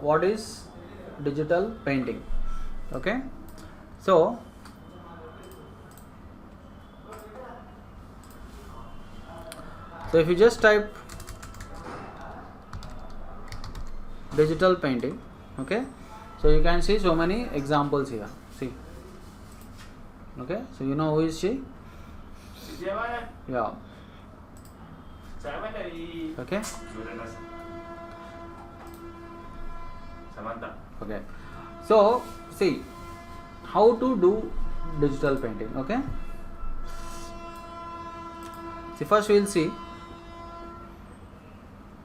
what is digital painting. Okay, so if you just type digital painting, okay, so you can see so many examples here. See, okay, so you know who is she? Yeah. Okay. Samantha. Okay, so see how to do digital painting. Okay, see, first we will see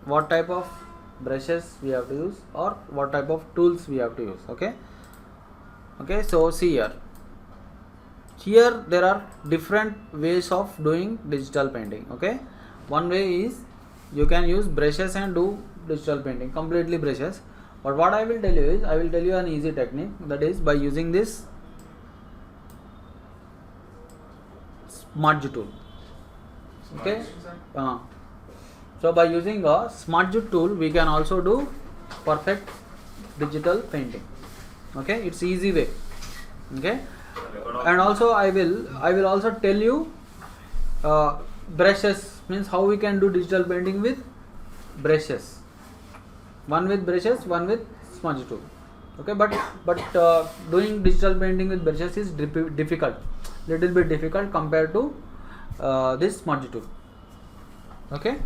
what type of brushes we have to use or what type of tools we have to use. Okay, so see here there are different ways of doing digital painting. Okay, one way is you can use brushes and do digital painting, completely brushes. But what I will tell you is, I will tell you an easy technique, that is by using this smudge tool. Okay, so by using a smudge tool we can also do perfect digital painting. Okay, it's easy way. Okay, and also I will also tell you brushes, means how we can do digital painting with brushes, one with brushes, one with smudge tool. Okay, but doing digital painting with brushes is difficult, little bit difficult compared to this smudge tool. Okay,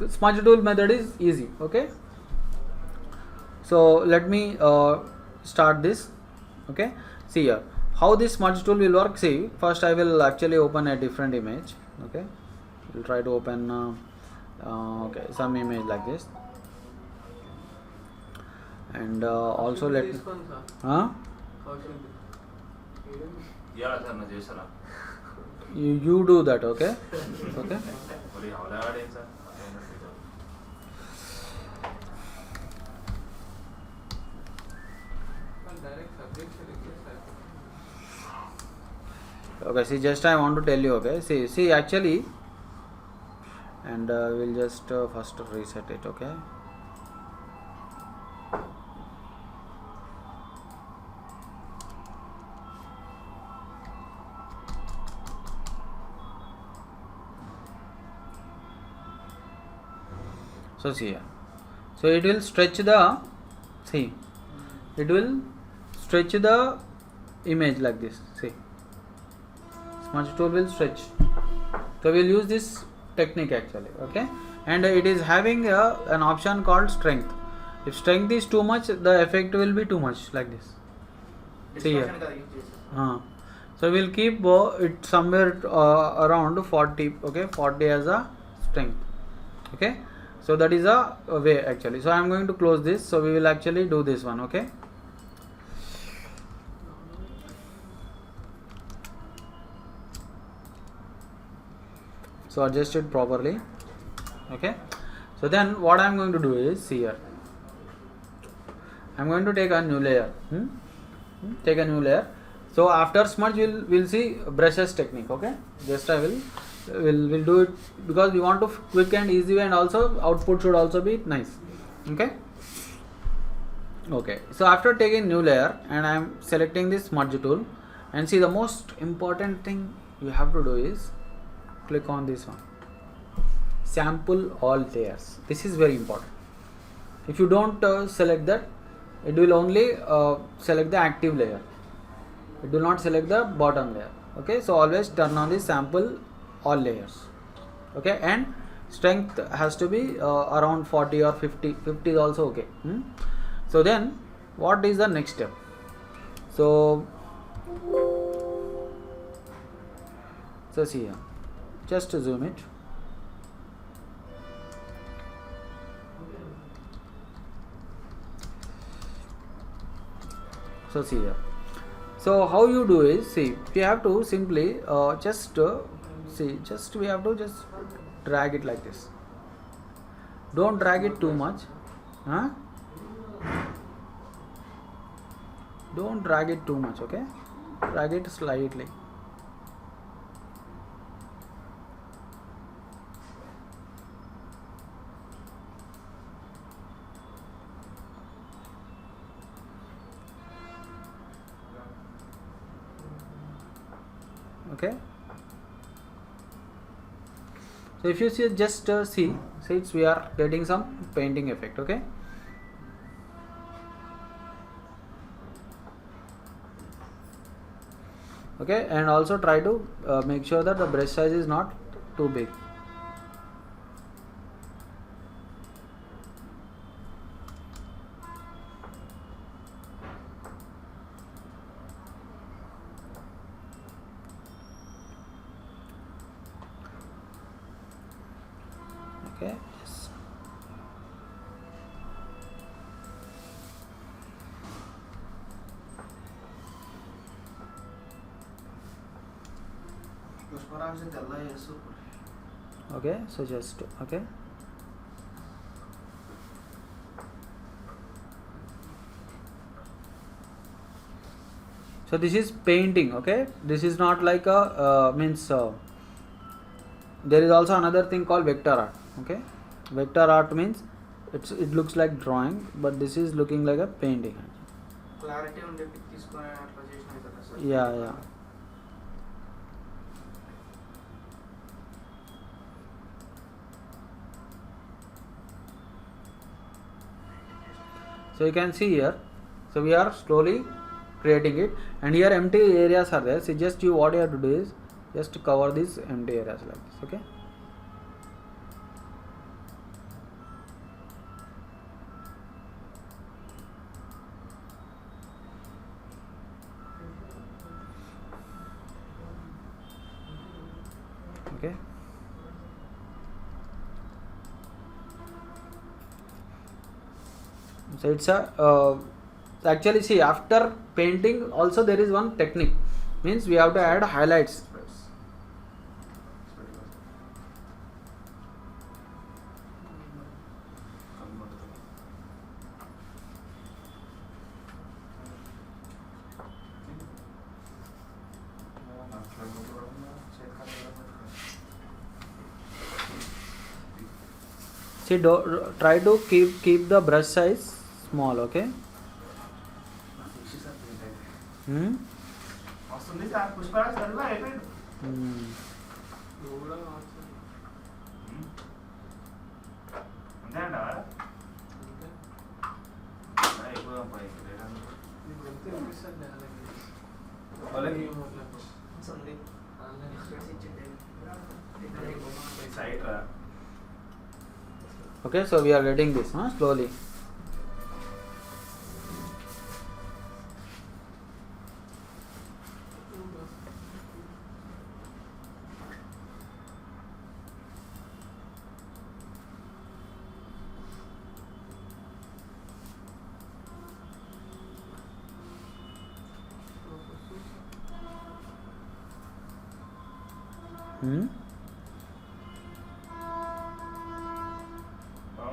smudge tool method is easy. Okay, so let me start this. Okay, see here how this smudge tool will work. See, first I will actually open a different image. Okay, we'll try to open okay, some image like this, and also let me, Yeah, sir, na chesara. you do that. Okay. Okay, Ori havla aden sir. okay, see, just I want to tell you. Okay, see actually, and we'll just first reset it. Okay, so see here, so it will stretch the, see, it will stretch the image like this. See, smudge tool will stretch, so we'll use this technique actually. Okay, and it is having an option called strength. If strength is too much, the effect will be too much like this. See here, so we'll keep it somewhere around 40. Okay, 40 as a strength. Okay, so that is a way actually. So I am going to close this, so we will actually do this one. Okay, so adjust it properly. Okay, so then what I am going to do is, see here, I am going to take a new layer. Take a new layer. So after smudge we'll see brushes technique. Okay, just I will do it because we want to quick and easy way, and also output should also be nice. Okay, so after taking new layer and I am selecting this smudge tool, and see, the most important thing you have to do is click on this one, sample all layers. This is very important. If you don't select that, it will only select the active layer, it will not select the bottom layer. Okay, so always turn on the sample all layers. Okay, and strength has to be around 40 or 50. 50 is also okay. So then what is the next step? So see here, just zoom it. So see here, so how you do is, see, we have to simply just we have to just drag it like this. Don't drag it too much. Don't drag it too much. Okay, drag it slightly. Okay. So if you see, just see it's we are getting some painting effect. Okay. Okay, and also try to make sure that the brush size is not too big. Okay. Yes. Okay, so just okay. So this is painting. Okay, this is not like a means. There is also another thing called vector art. Okay, vector art means it looks like drawing, but this is looking like a painting. Clarity ఉండే pick తీసుకొని అట్లా చేసినాం కదా sir. Yeah. So you can see here. So we are slowly creating it, and here empty areas are there. So just you what you have to do is just cover these empty areas like this. Okay. Okay. So it's a actually see, after painting also there is one technique, means we have to add highlights. See, try to keep the brush size small. Okay. వస్తుంది sir Pushparaj సరిగా అయిపోయింది. అంతే అంట Okay, so we are getting this slowly.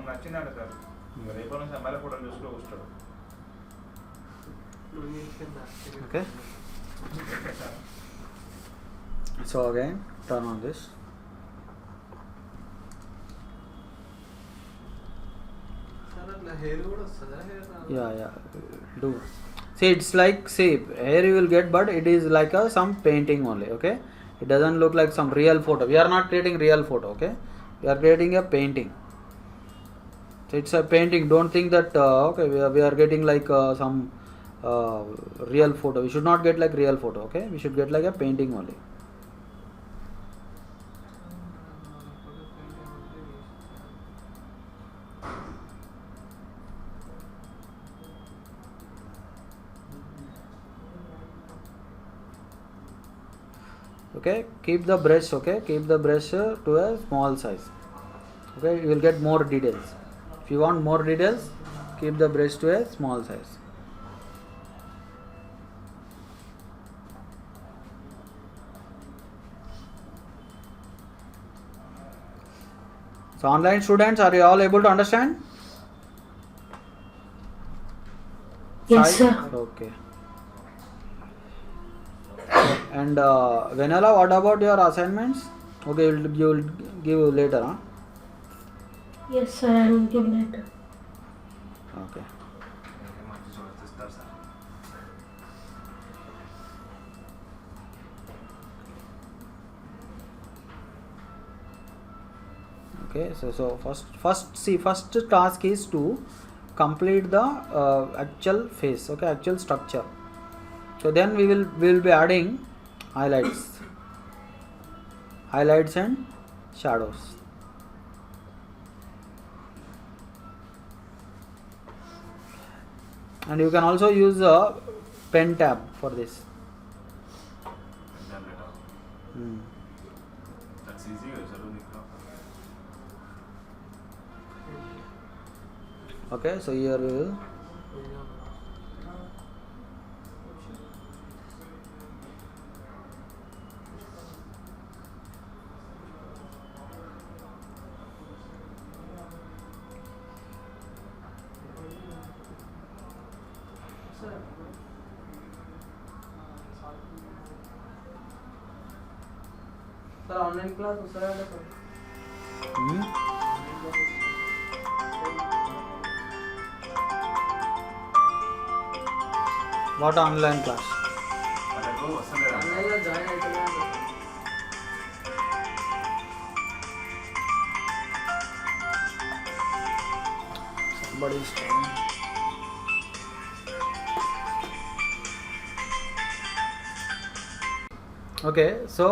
నచ్చిందంట sir. రేపు నుంచి అమ్మాయిల ఫోటోలు చూసుకుంటూ కూర్చోడు. Okay. So again, turn on this. Yeah. Do. See, it's like, see, here you will get, but it is like some painting only. Okay. It doesn't look like some real photo. We are not creating real photo. Okay. We are creating a painting. So it's a painting. Don't think that okay, we are getting like some real photo. We should not get like real photo. Okay, we should get like a painting only. Okay, keep the brush. Okay, keep the brush to a small size. Okay, you will get more details. If you want more details, keep the brush to a small size. So online students, are you all able to understand? Yes, sir. Okay. And Vanilla, what about your assignments? Okay, you will give later, huh? Yes, sir. I will give later. Okay. మంచి చూస్తారు sir. Okay, so first task is to complete the actual face, okay, actual structure. So then we will be adding highlights and shadows. And you can also use a pen tab for this. That's easy. Okay, so here we will sir online class दूसरा है sir what online class? Online ला join అయితలేదు Somebody is trying. Okay, so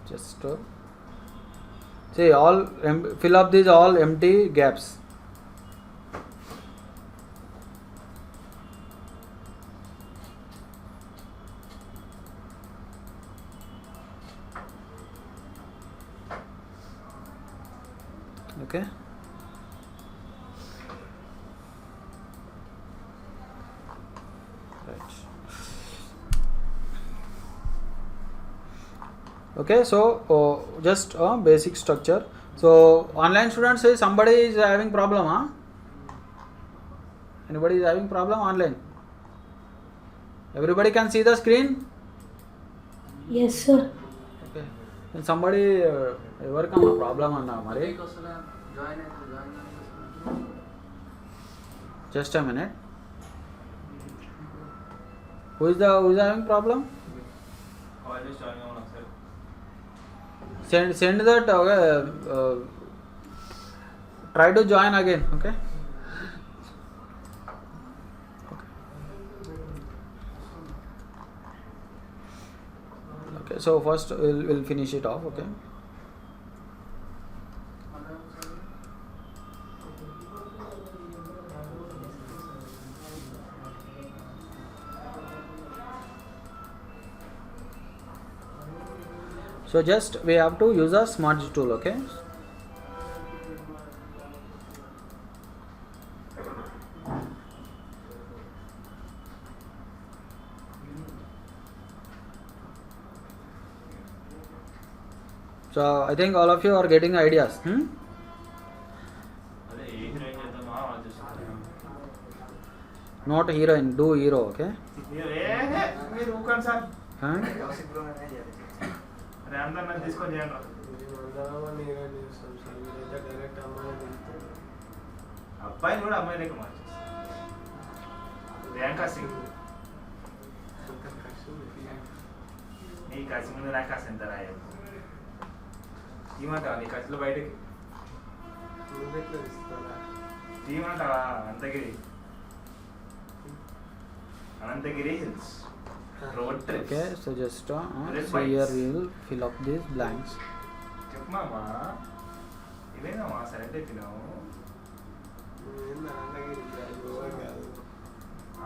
just see all fill up these all empty gaps. Okay. Right. Okay, so just basic structure. So online students say somebody is having problem, huh? Anybody is having problem online? Everybody can see the screen? Yes, sir. Okay. Then somebody ఎవరికమ్మా problem అన్నా మరి join అయితే just a minute. Who is having problem? Send that, okay, try to join again, okay? Okay, so first we'll finish it off, okay? So just we have to use a smudge tool, okay? So I think all of you are getting ideas. Not heroine, do hero, okay? మీరు ఊకండి sir Huh? Kaushik bro అనే చేయాలి అరే అందరు నన్ను తీసుకొని చేయండి అబ్బాయిని కూడా అమ్మాయి లెక్క మార్చేస్తారు ప్రియాంక సింగ్ నీ కసి ముందు నాకు కాసి ఎంత రాయదు ఏమంటావా నీ కసిలో బయటకి ఏమంటావా Ananthagiri hills road trip Okay, so just so here we will fill up these blanks. చెప్పమామా ఇవేనామా సరైతే తినాము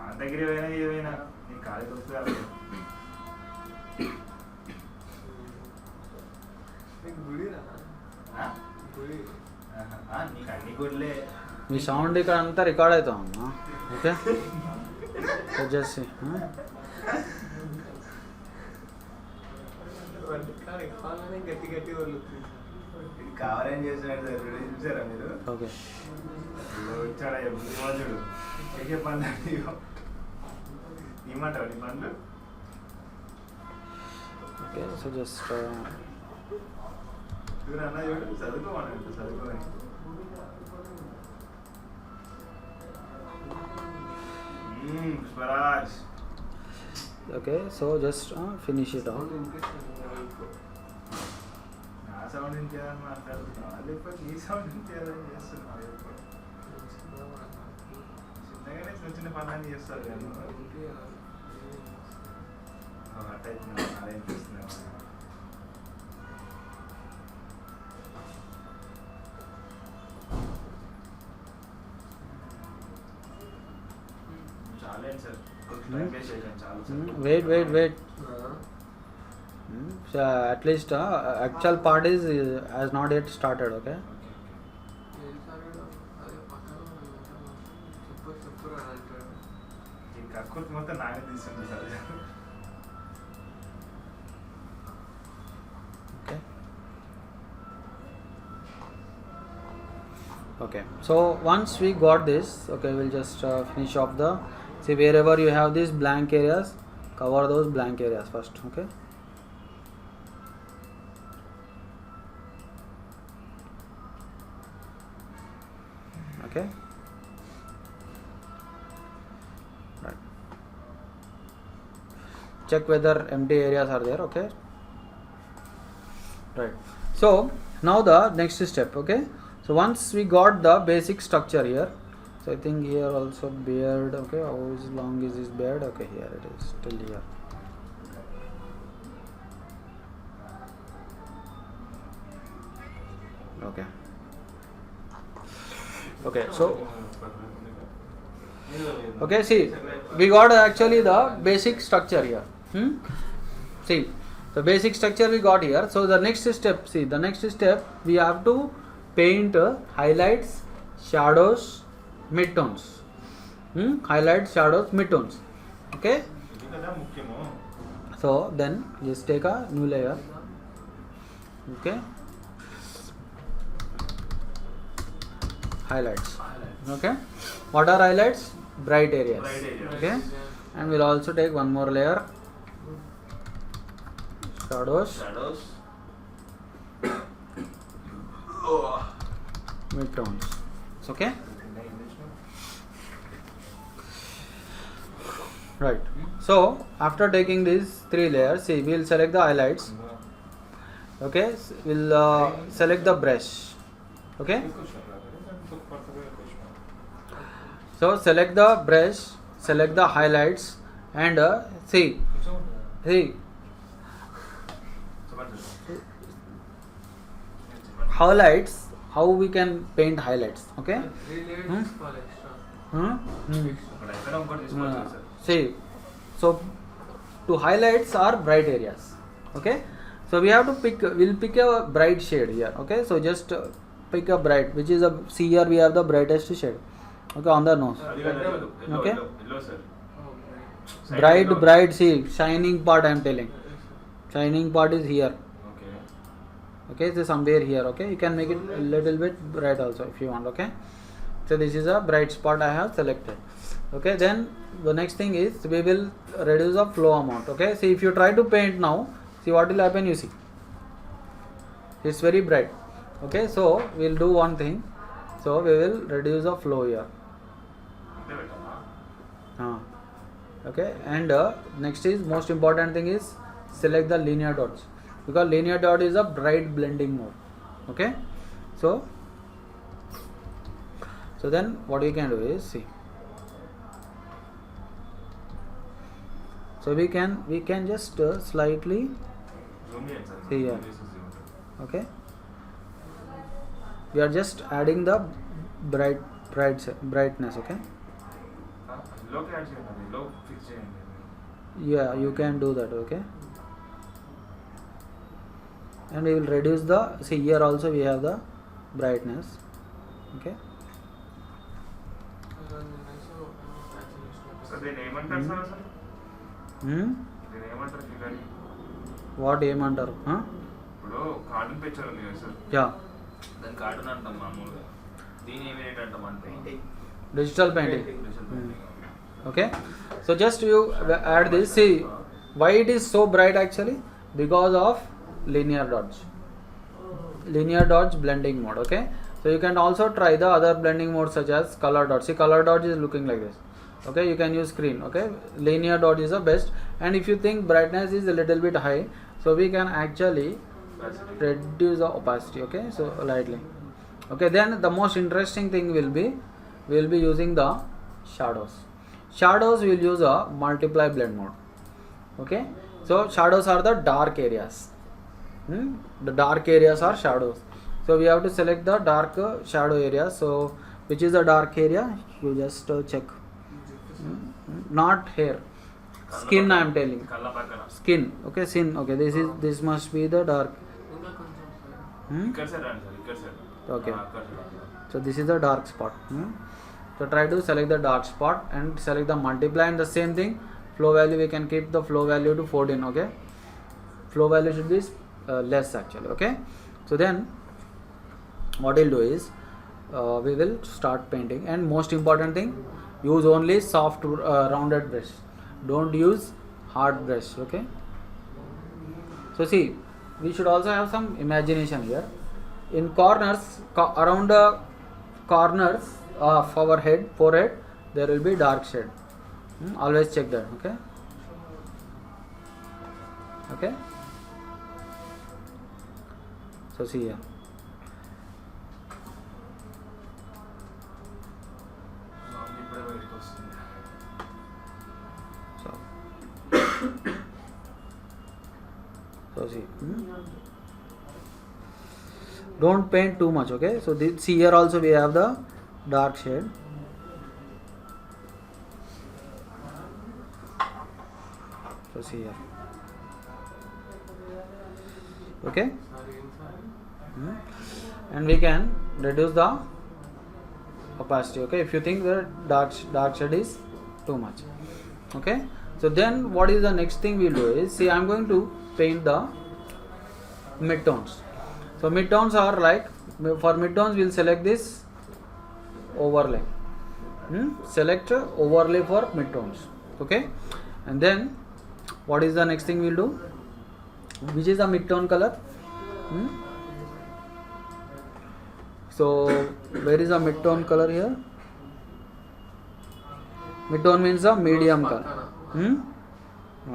అనంతగిరి పోయినా ఏవైనా నీ కాలు దొరుకుతుంది నీకు అన్ని గుడ్లే మీ సౌండ్ ఇక్కడ అంతా రికార్డ్ అవుతామమ్మా, ఓకే? సో జస్ట్ ఇది కావాలని చేసినట్టు చూసారా మీరు ఓకే. వచ్చాడా చూడు చేసే పనులు ఏమంటావు నీ పనులు ఓకే, సో జస్ట్ చూడు అన్న చూడు చదువుకోమని చదువుకోమని Swaraj okay, so just finish it off. Sound ఇంకేయాలని మాట్లాడుతున్నావా లేకపోతే ఈ సౌండ్ ఇంకేయాలని చేస్తున్నావు ఎప్పుడు చిన్నగానే చిన్న చిన్న పనులన్నీ చేస్తారు కానీ అట్ట అదేం చేస్తున్నావు చాలే సార్ టైం వేస్ట్ చేయకండి చాలు sir wait. So at least actual part is has not yet started. Okay. ఈ కక్కుర్తి మొత్తం నాకే తీసుకుంది sir Okay. So once we got this, okay, we'll just finish off the. See, wherever you have these blank areas, cover those blank areas first. Okay. Okay. Right. Check whether empty areas are there. Okay. Right. So now the next step. Okay. So once we got the basic structure here, so I think here also beard. Okay. How long is this beard? Okay. Here it is. Till here. Okay. Okay. So okay. See, we got actually the basic structure here. See, the basic structure we got here. So the next step. See, the next step we have to paint highlights, shadows, midtones. Highlights, shadows, midtones. Okay. ఇది కదా ముఖ్యము So then just take a new layer. Okay. Highlights. Okay. What are highlights? Bright areas. Bright areas. Okay. And we'll also take one more layer. Shadows, shadows midtones. Okay. Right. So after taking these three layers, see, we'll select the highlights. Okay. We'll select the brush. Okay. So select the brush, select the highlights, and see. Highlights. How we can paint highlights? Okay. ఇక్కడ ఎక్కడ ఇంకోటి తీసుకోవచ్చు sir See, so to highlights are bright areas. Okay. So we have to we'll pick a bright shade here. Okay. So just pick a bright, which is see here we have the brightest shade. Okay, on the nose. అది కదా Okay. Yellow sir Bright, see, shining part I am telling. Shining part is here. Okay Okay, so somewhere here. Okay, you can make it a little bit bright also if you want. Okay, so this is a bright spot I have selected. Okay, then the next thing is we will reduce the flow amount. Okay, see, if you try to paint now, see what will happen. You see, it's very bright. Okay, so we'll do one thing. So we will reduce the flow here. అంతే పెట్టామా Okay, and next is most important thing is select the linear dots, because linear dot is a bright blending mode. Okay, so then what we can do is see, so we can just slightly, Zoom చేయండి sir See here. Zoom చేసి zoom ఉంటుంది. okay, we are just adding the brightness. Okay, లోకి add చేయండి అది లో fix చేయండి yeah, you can do that. Okay, and we will reduce the, see here also we have the brightness. Okay, sir దీన్ని ఏమంటారు sir అసలు దీన్ని ఏమంటారు ఫిగర్ what ఏమంటారు? ఇప్పుడు కార్టూన్ పిక్చర్ ఉంది కదా సార్ యా, దాన్ని కార్టూన్ అంటాం మామూలుగా దీని ఏమి రేట్ అంటాం అంటే digital painting. Okay, so just you add this. See why it is so bright actually, because of linear dots blending mode. Okay, so you can also try the other blending modes such as color dot. See, color dot is looking like this. Okay, you can use screen. Okay, linear dot is the best. And if you think brightness is a little bit high, so we can actually reduce the opacity. Okay, so lightly. Okay, then the most interesting thing will be we will be using the shadows. Shadows will use a multiply blend mode. Okay, so shadows are the dark areas. The dark areas are shadows. So we have to select the dark shadow area. So which is the dark area? You just check. Not hair, skin. I am telling. కళ్ళ పక్కన Skin. Okay, skin. Okay, this must be the dark. ఇంకా కొంచెం ఇక్కడ side రండి sir ఇక్కడ side Okay. అక్కడ side So this is the dark spot. So try to select the dark spot and select the multiply, and the same thing flow value we can keep the flow value to 14. Okay, flow value should be less actually. Okay, so then what we'll do is we will start painting, and most important thing, use only soft rounded brush, don't use hard brush. Okay, so see, we should also have some imagination here. In corners, around the corners of our forehead, there will be dark shade. Always check that. Okay, okay, so see here. ఇప్పుడే బయటకు వస్తుంది. So see, don't paint too much. Okay, so see here also we have the dark shade. So see here. Okay, and we can reduce the opacity. Okay, if you think the dark shade is too much. Okay, so then what is the next thing we'll do is, see, I'm going to paint the midtones. So midtones are like, for midtones we'll select this overlay. Select overlay for midtones. Okay, and then what is the next thing we'll do? Which is the midtone color? So where is the midtone color here? Midtone means the medium color.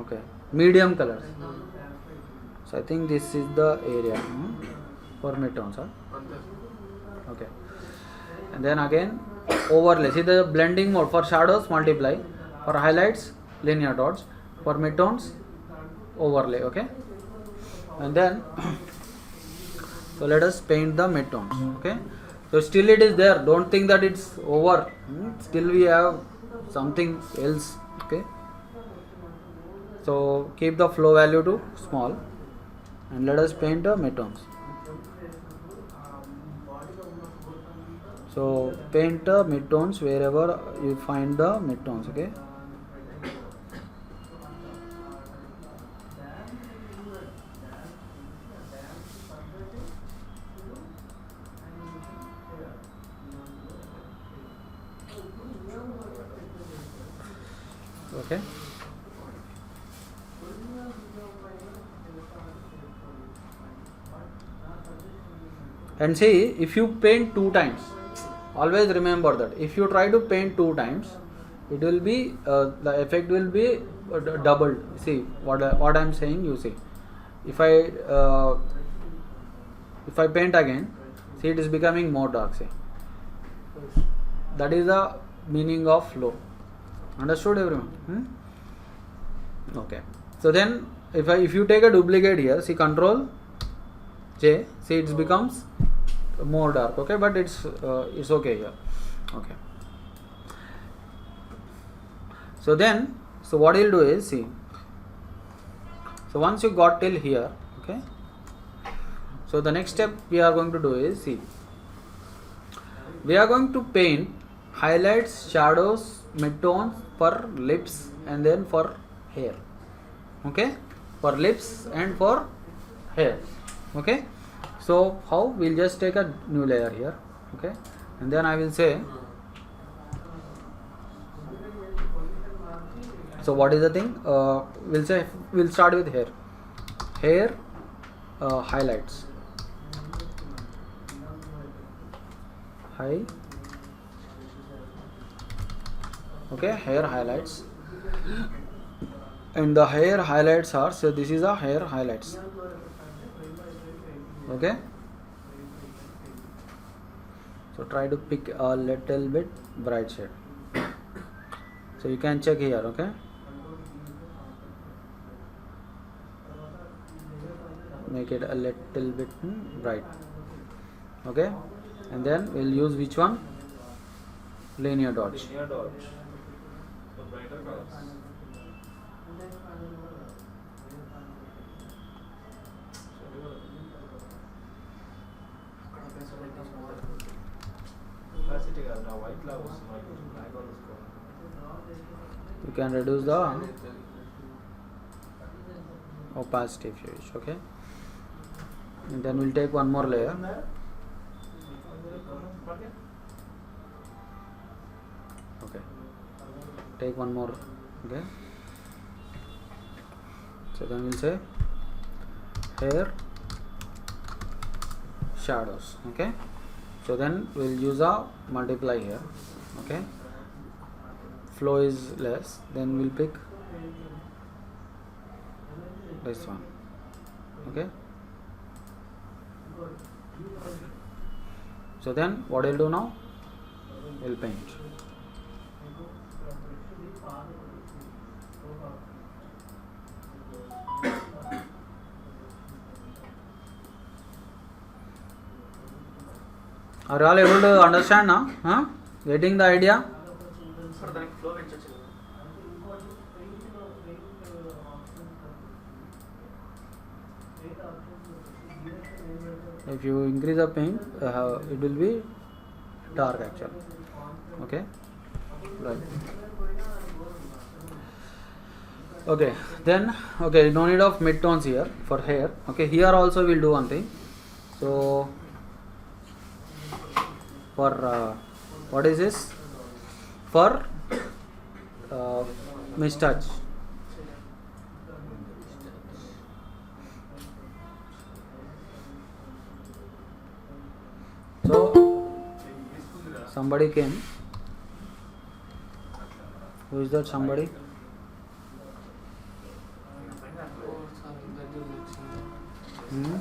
Okay, medium colors. So I think this is the area for midtones. Okay, and then again overlay. See the blending mode. For shadows, multiply. For highlights, linear dots. For midtones, overlay. Okay, and then so let us paint the midtones. Okay, so still it is there, don't think that it's over. Still we have something else. Okay, so keep the flow value to small and let us paint the midtones. So paint the midtones wherever you find the midtones. Okay, okay, and see, if you paint 2 times, always remember that if you try to paint 2 times, it will be the effect will be doubled. See what I am saying. You see, if I paint again, see, it is becoming more dark. See, that is the meaning of flow. Understood, everyone? Okay, so then if you take a duplicate here, see, Control J, see, it becomes more dark. Okay, but it's okay here. Okay, so then, so what you'll do is, see, so once you got till here, okay, so the next step we are going to do is, see, we are going to paint highlights, shadows, midtones for lips and then for hair. Okay, for lips and for hair. Okay, so how? We'll just take a new layer here. Okay, and then I will say, so what is the thing? We'll say, we'll start with hair highlights, okay, hair highlights, and the hair highlights are, so this is a hair highlights. Okay, so try to pick a little bit bright shade. So you can check here. Okay, make it a little bit bright. Okay, and then we'll use which one? Linear dots. Linear dots. For brighter colors. అక్కడ pencil పెట్టేసి Opacity కాదు నా white లా వస్తుంది black గా తీసుకోవాలి. You can reduce the opacity if you wish. Okay, and then we'll take one more layer. Okay, take one more. Okay, so then we'll say here shadows. Okay, so then we'll use a multiply here. Okay, flow is less, then we'll pick this one. Okay, so then what I'll do now, we'll paint. Are you all able to understand now? Huh? Getting the idea? Sir దానికి flow పెంచొచ్చు కదా. If you increase the paint, it will be dark actually. Okay, right. Okay, then okay, no need of mid-tones here for hair. Okay, here also we'll do one thing. So for what is this? For moustache. So somebody came. Who is that somebody? Hmm?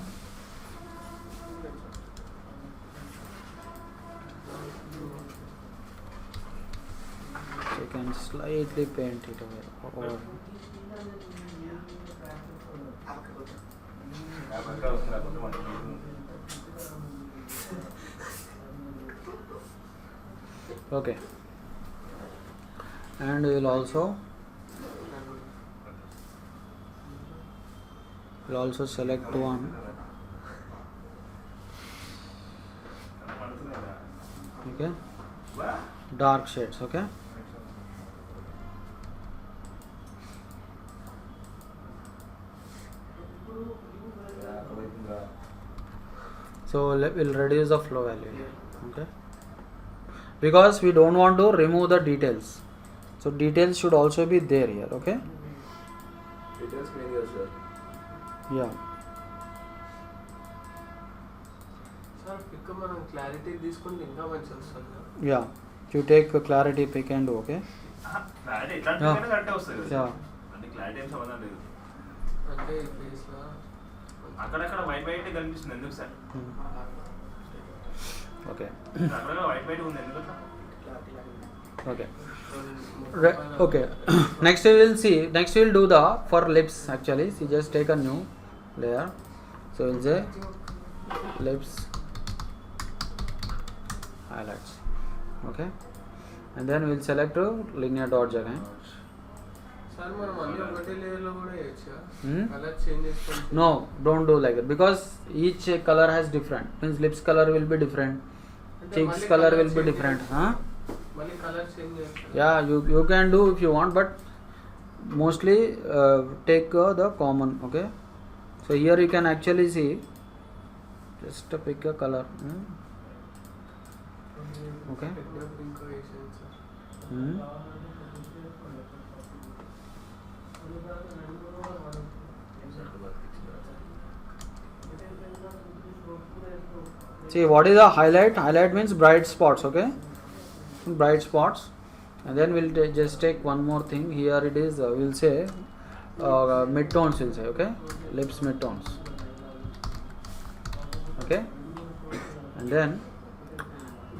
So you can slightly paint it over. Or okay, and we will also select one. Okay, dark shades. Okay, so we'll reduce the flow value here. Okay, because we don't want to remove the details, so details should also be there here. Okay, Details mean yes, sir. yeah, sir pick మనం clarity తీసుకుంటే ఇంకా మంచిగా వస్తుంది కదా. yeah, you take a clarity pick and do. Okay, clarity ఇట్లాంటి Yeah. కరెక్టే వస్తుంది కదా. yeah, అంటే క్లారిటీ ఏం సంబంధం లేదు. అంటే ఫేస్లో అక్కడక్కడ వైట్ వైట్ కనిపిస్తుంది ఎందుకు సార్? hmm. Okay, అక్కడ వైట్ వైట్ ఉంది ఎందుకు అట్లా? okay. Okay. Next we will see. Next we will do the for lips actually. See, just take a new layer. So we'll say lips highlights. Okay, and then we'll select linear dots again. Sir మనం అన్ని ఒకటే లేయర్లో కూడా వేయచ్చా? Hmm? Colour change చేసుకుంటే No, don't do like that because each color has different. Means lips color will be different. అంటే Cheeks మళ్ళీ color colour will be change different. చేయాలి. Huh? మళ్ళీ కలర్ చేంజ్ చేయాలి. Yeah, you can do if you want, but mostly take the common. Okay, so here you can actually see, just pick a color. Okay. పెట్టినప్పుడు ఇంకా వేసాను sir. Hmm. See, what is a highlight? Highlight means bright spots. Okay, bright spots. And then we'll just take one more thing. Here it is. We'll say mid tones. We'll say, okay, lips mid tones. okay, and then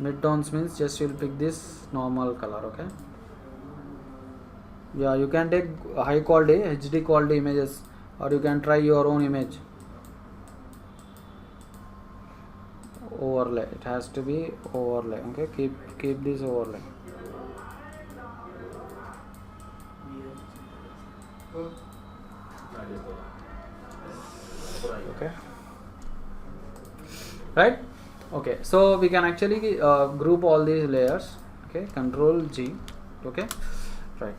midtones means just you'll pick this normal color, okay. Yeah, you can take high quality HD quality images, or you can try your own image. Overlay, it has to be overlay, okay. Keep this overlay. Okay, right. Okay, so we can actually group all these layers, okay. Control G, okay, right.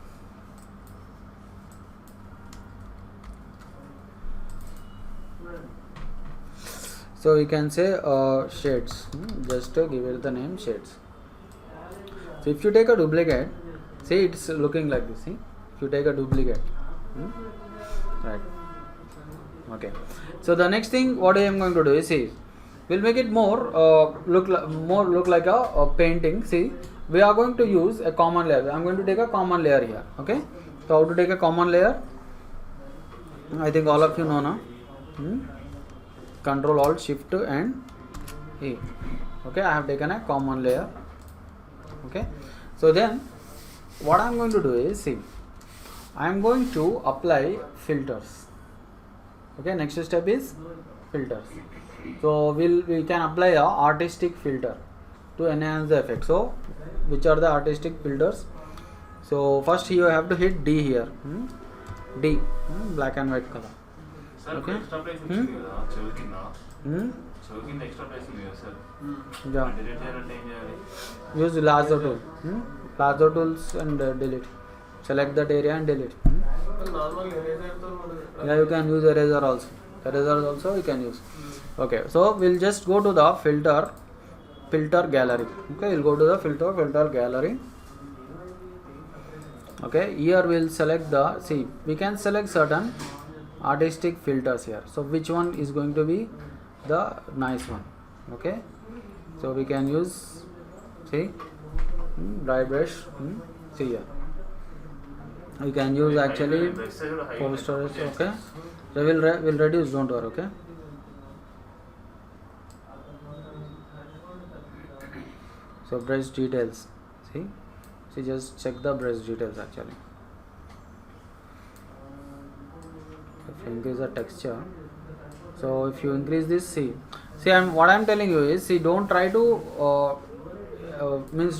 So we can say shades, just to give it the name shades. So if you take a duplicate, see it's looking like this. See, if you take a duplicate, right? Okay. So the next thing what I am going to do is, see, we'll make it more look like a painting. See, we are going to use a common layer. I am going to take a common layer here. Okay. So how to take a common layer? I think all of you know now. Control Alt Shift and E. Okay, I have taken a common layer. Okay, so then what I am going to do is, see, I am going to apply filters. Okay, next step is filters. So we can apply a artistic filter to enhance the effect. So which are the artistic filters? So first you have to hit D here. D, black and white color. Sir, Okay. extra place ఉంది కదా చెవి కింద Hmm? చెవి కింద extra place ఉంది కదా sir Yeah. Delete చేయాలంటే ఏం చేయాలి Use lasso tool. Lasso tools and delete. Select that area and delete. Normal ఎరేజర్తో మనం Yeah, you can use eraser also. Eraser also you can use. Okay, so we'll just go to the filter gallery. Okay, we'll go to the filter gallery. Okay, here we'll select the, see, we can select certain artistic filters here. So which one is going to be the nice one? Okay, so we can use, see, dry brush. See here, you can use actually posters. Okay, so we'll reduce, don't worry. Okay, so brush details, see, just check the brush details actually. If you increase the texture, so if you increase this, see what I'm telling you is, see, don't try to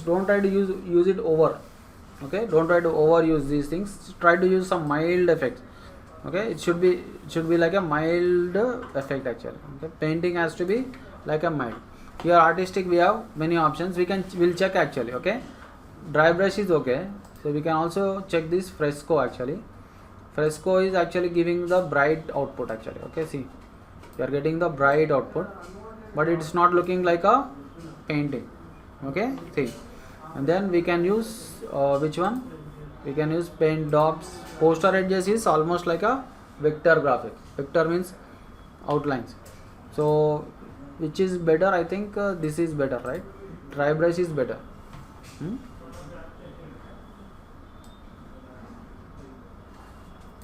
don't try to use it over. Okay, don't try to overuse these things. Try to use some mild effects. Okay, it should be like a mild effect actually. Okay, painting has to be like a mild. Here artistic we have many options. We'll check actually. Okay, dry brush is okay. So we can also check this fresco actually. Fresco is actually giving the bright output actually. Okay, see, you are getting the bright output, but it's not looking like a painting. Okay, see, and then we can use which one? We can use paint daubs. Poster edges is almost like a vector graphic. Vector means outlines. So which is better? I think this is better, right? Dry brush is better.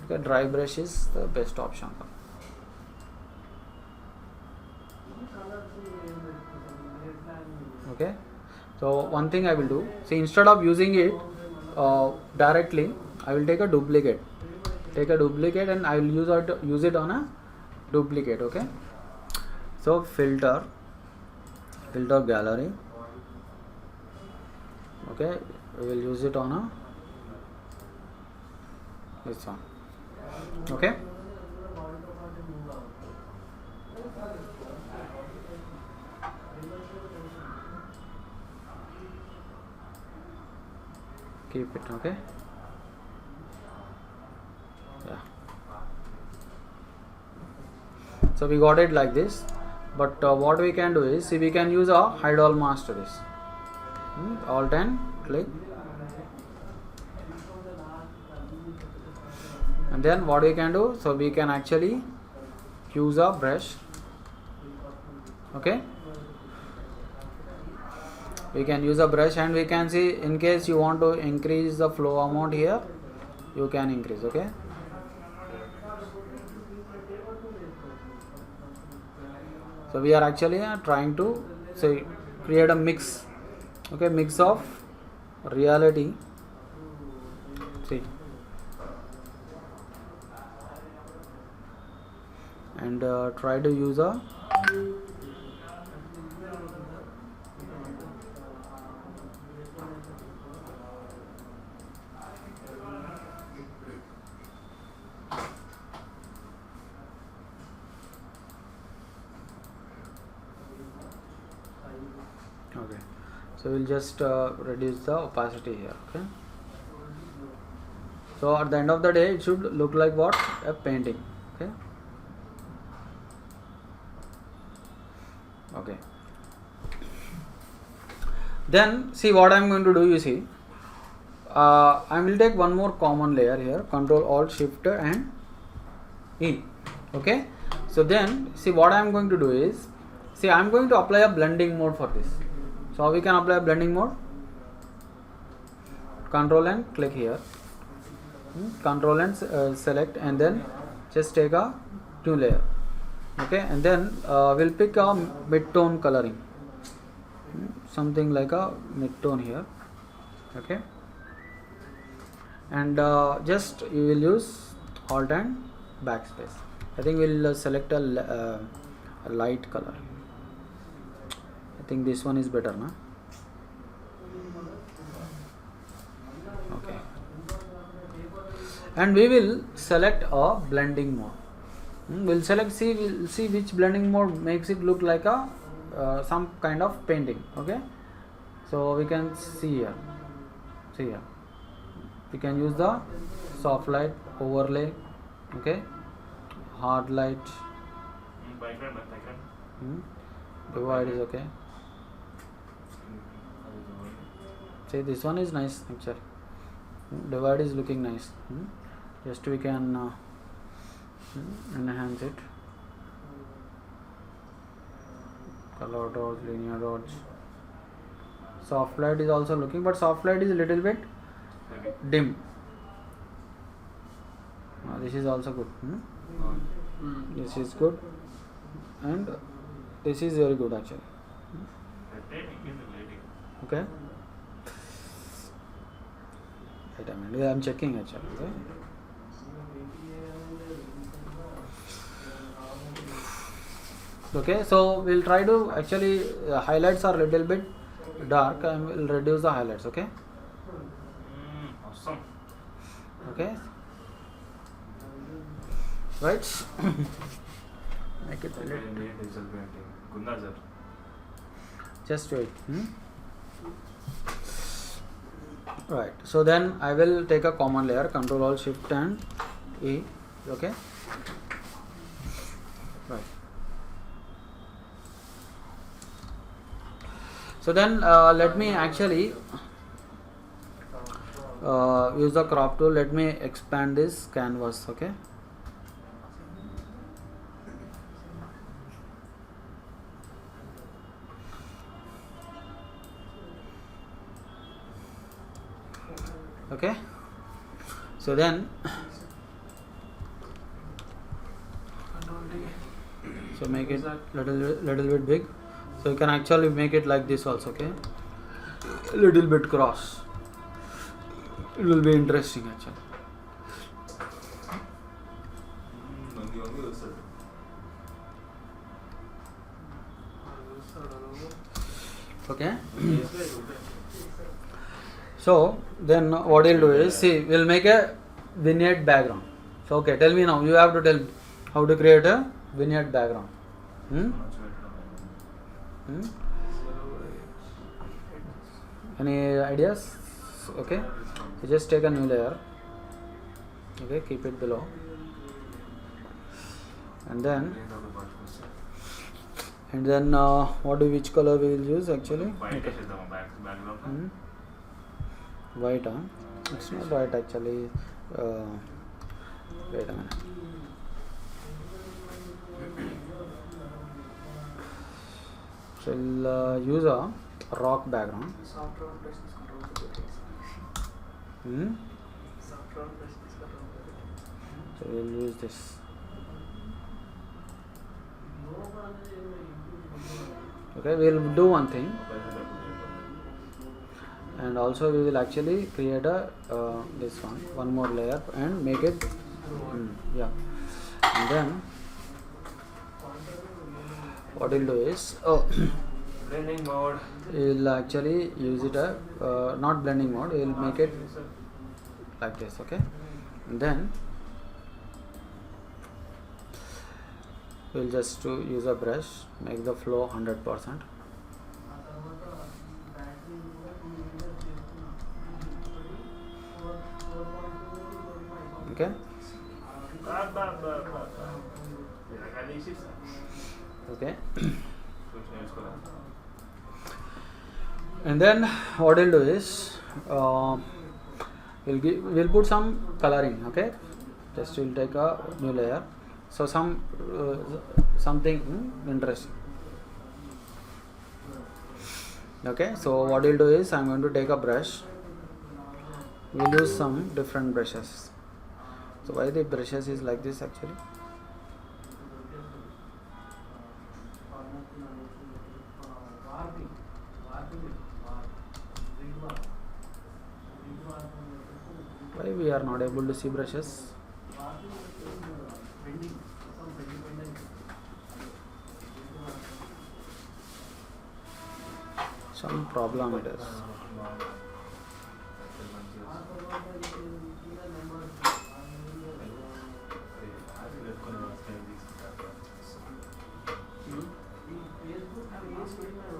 Okay, dry brush is the best option. Okay, so one thing I will do, see, instead of using it directly, I will take a duplicate. And I will use it on a duplicate. Okay, so filter gallery. Okay, we will use it on a this one. Okay, keep it. Okay, yeah, so we got it like this, but what we can do is, see, we can use a hide all mask to this. Alt and click, and then what we can do, so we can actually use a brush. Okay, we can use a brush, and we can see, in case you want to increase the flow amount here, you can increase. Okay, So we are actually trying to say create a mix, okay, mix of reality, see, and try to use a okay. So we'll just reduce the opacity here, okay. So at the end of the day it should look like what? A painting, okay. Okay. Then see what I am going to do, you see, I will take one more common layer here, Control Alt Shift and E, okay. So then see what I am going to do is, see I am going to apply a blending mode for this. So how we can apply a blending mode? Control and click here, Control and select, and then just take a new layer, okay, and then we'll pick a mid-tone coloring, something like a mid-tone here, okay, and just you will use Alt and backspace. I think we'll select a light color. I think this one is better, na? Okay, and we will select a blending mode. We'll select, we'll see which blending mode makes it look like a some kind of painting, okay. So we can see here, we can use the soft light, overlay, okay, hard light, Background. divide is okay. See, this one is nice actually. Divide is looking nice. Just we can enhance it. Color dots, linear dots. Soft light is also looking, but soft light is a little bit dim. This is also good. This is good, and this is very good actually. Okay. Wait a minute, I am checking actually. Okay, so we'll try to actually highlights are a little bit dark, and we'll reduce the highlights. Okay. Awesome. Okay. Right. Make it a little. Just wait. Right. So then I will take a common layer, Control Alt Shift and E. Okay. Right. So then let me actually use the crop tool. Let me expand this canvas. Okay. Okay. So then, so make it little bit big. So you can actually make it like this also. Okay. Little bit cross. It will be interesting actually. Okay. So then what we'll do is, see, we'll make a vignette background. So okay, tell me now, you have to tell me how to create a vignette background. Any ideas? Okay, so just take a new layer. Okay, keep it below, and then which color we will use actually? Okay. White, huh? It's not white actually. Wait a minute. So we'll use a rock background. Soft round brush is control Soft round brush is control. So we'll use this. Okay, we will do one thing, and also we will actually create a this one more layer and make it yeah, and then what we'll do is Blending mode. we'll actually use it not blending mode, we'll make it like this. Okay, and then we'll just to use a brush, make the flow 100%. Okay, okay. And then what we'll do is we'll put some coloring. Okay, just we'll take a new layer, so something interesting. Okay, so what we'll do is I'm going to take a brush. We'll use some different brushes. So why the brushes is like this actually? Why we are not able to see brushes? Some problem it is.